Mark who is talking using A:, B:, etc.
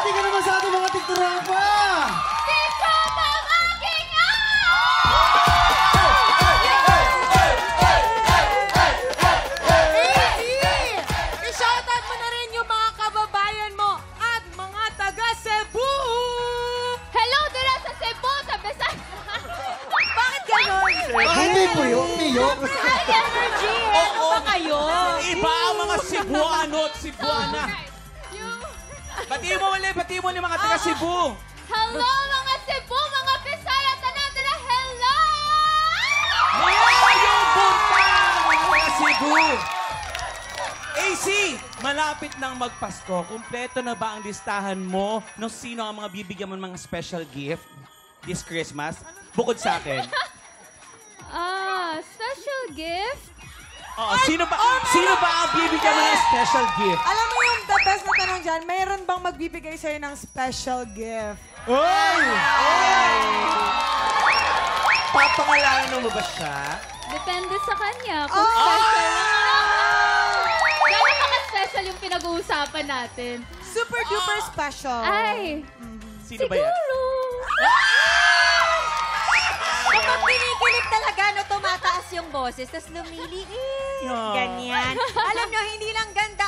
A: bumati ka naman sa ating mga tikturapa!
B: Tito Mamaking
C: I-shoutout mo na rin yung mga kababayan mo at mga taga Cebu!
B: Hello dira sa Cebu, sa Besaya.
C: Bakit ganon?
A: Hindi po yun, Mio.
C: High energy! Ano ba kayo?
D: Iba ang mga Cebuano at Cebuana. Bati mo ulit mga taga Cebu.
B: Hello mga Cebu, mga Bisaya, tanan dira, hello!
D: Mayayong buntag mga Cebu. AC, malapit nang magpasko. Kumpleto na ba ang listahan mo ng sino ang mga bibigyan mo ng mga special gift this Christmas? Bukod sa akin.
B: Special gift?
D: Oo, sino ba ang bibigyan mo ng special gift?
C: Alam mo yung the best na tanong dyan, mayroon bang magbibigay sa'yo ng special gift?
D: Oy! Papangalanan mo ba siya?
B: Depende sa kanya kung special lang. Gano'n ka ka-special yung pinag-uusapan natin?
C: Super duper special.
B: Ay,
D: Sino ba yan?
B: siguro.
E: Kapag kinikilig talaga, no, tumataas yung boses, tapos lumiliit.
D: Yeah.
E: Ganyan. Alam nyo, hindi lang ganda